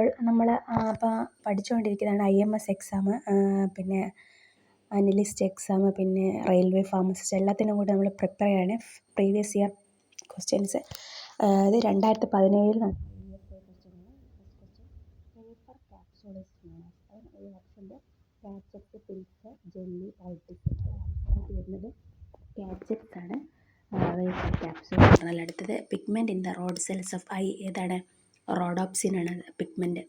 ഇപ്പോൾ നമ്മൾ ഇപ്പോൾ പഠിച്ചുകൊണ്ടിരിക്കുന്നതാണ് IMS എക്സാം, പിന്നെ അനലിസ്റ്റ് എക്സാം, പിന്നെ റെയിൽവേ ഫാർമസിസ്റ്റ് എല്ലാത്തിനും കൂടി നമ്മൾ പ്രിപ്പയർ ചെയ്യാണ്. പ്രീവിയസ് ഇയർ ക്വസ്റ്റ്യൻസ് അത് 2017 നടന്ന പേപ്പർ ക്യാപ്സൂൾസിനാണ്. ഈ ഓപ്ഷൻ്റെ കാച്ചപ്പ്, പിൽസ്, ജെല്ലി, ഓൾട്ടിസ് ആൻസറായിട്ട് വരുന്നത് കാച്ചപ്സ് ആണ്. ക്യാപ്സൂൾ പറഞ്ഞാൽ അടുത്തത് pigment in the road cells of I ഏതാണ്? റോഡോപ്സിൻ ആണ് pigment.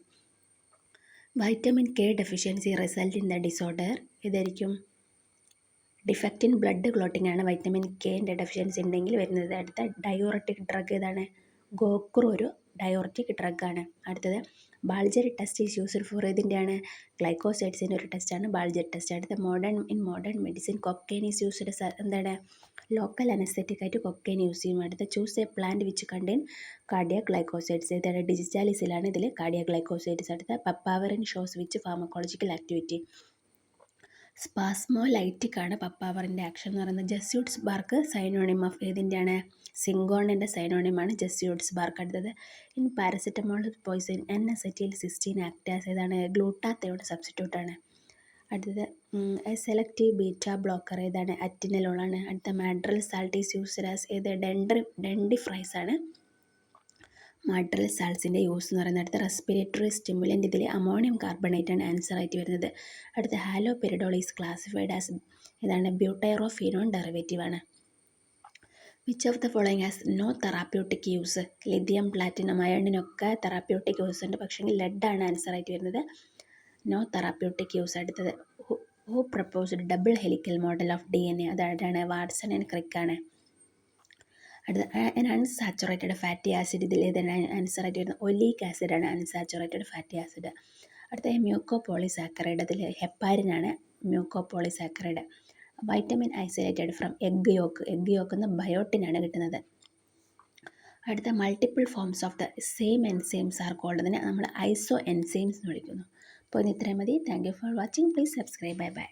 Vitamin K deficiency result in the disorder ഏതായിരിക്കും? ഡിഫക്റ്റ് ഇൻ ബ്ലഡ് ക്ലോട്ടിംഗ് ആണ് വൈറ്റമിൻ കെൻ്റെ ഡെഫിഷ്യൻസി ഉണ്ടെങ്കിൽ വരുന്നത്. അടുത്ത ഡയോററ്റിക് ഡ്രഗ് ഏതാണ്? ഗോക്രോ ഒരു ഡയോററ്റിക് ഡ്രഗാണ്. അടുത്തത് Baljet test is used for ഇതിൻ്റെയാണ് ഗ്ലൈക്കോസൈഡ്സിൻ്റെ ഒരു ടെസ്റ്റാണ് ബാൾജർ ടെസ്റ്റ്. അടുത്ത modern medicine cocaine is used എന്താണ്? ലോക്കൽ അനസ്തെറ്റിക് ആയിട്ട് കൊക്കൈൻ യൂസ് ചെയ്യും. അടുത്ത choose a plant which contain cardiac glycosides ഏതാണ്? ഡിജിറ്റാലിസിലാണ് ഇതിൽ കാർഡിയാക് ഗ്ലൈക്കോസൈഡ്സ്. അടുത്ത papaverine shows which pharmacological activity? Spasmolytic ആണ് പപ്പാവറിൻ്റെ ആക്ഷൻ എന്ന് പറയുന്നത്. ജസ്യൂട്ട്സ് ബാർക്ക് സൈനോണിം ഓഫ് ഏതിൻ്റെയാണ്? സിങ്കോണിൻ്റെ സൈനോണിമാണ് ജസ്യൂട്ട്സ് ബാർക്ക്. അടുത്തത് in paracetamol poison N acetylcysteine acts as ഏതാണ്? ഗ്ലൂട്ടാത്തയോട് സബ്സ്റ്റിറ്റ്യൂട്ടാണ്. അടുത്തത് സെലക്റ്റീവ് ബീറ്റ ബ്ലോക്കർ ഏതാണ്? അറ്റിനലോളാണ്. അടുത്ത Maddrell salt is used as ഏത്? ഡെൻഡിഫ്രൈസ് ആണ് മാഡ്രൽ സാൾട്ട്സിൻ്റെ യൂസ് എന്ന് പറയുന്നത്. അടുത്ത റെസ്പിറേറ്ററി സ്റ്റിമുലൻ്റ് ഇതിൽ അമോണിയം കാർബണേറ്റ് ആണ് ആൻസർ ആയിട്ട് വരുന്നത്. അടുത്ത ഹാലോപെരിഡോൾ ഈസ് ക്ലാസിഫൈഡ് ആസ് ഏതാണ്? ബ്യൂട്ടൈറോഫിനോൺ ഡെറിവേറ്റീവ് ആണ്. Which of the following has no therapeutic use? Lithium, platinum, അയണിനൊക്കെ തെറാപ്യൂട്ടിക് യൂസ് ഉണ്ട്, പക്ഷേ ലെഡാണ് ആൻസർ ആയിട്ട് വരുന്നത്. No therapeutic use. അടുത്തത് who proposed double helical model of DNA? അതാണ് വാട്സൺ ആൻഡ് ക്രിക്ക് ആണ്. അടുത്ത അൺസാച്ചുറേറ്റഡ് ഫാറ്റി ആസിഡ് ഇതിൽ ഏതാണ് ആൻസർ ആയിട്ട് വരുന്നത്? ഒലീക് ആസിഡ് ആണ് അൺസാച്ചുറേറ്റഡ് ഫാറ്റി ആസിഡ്. അടുത്ത മ്യൂക്കോപോളിസാക്കറൈഡ് അതിൽ ഹെപ്പാരിനാണ് mucopolysaccharide. Vitamin isolated from egg yolk എന്ന ബയോട്ടിനാണ് കിട്ടുന്നത്. അടുത്ത multiple forms of the same enzymes are called. അതിനെ നമ്മൾ ഐസോ എൻസൈംസ് എന്ന് വിളിക്കുന്നു. അപ്പോൾ ഇന്ന് ഇത്രയും മതി. Thank you for watching. Please subscribe. Bye bye.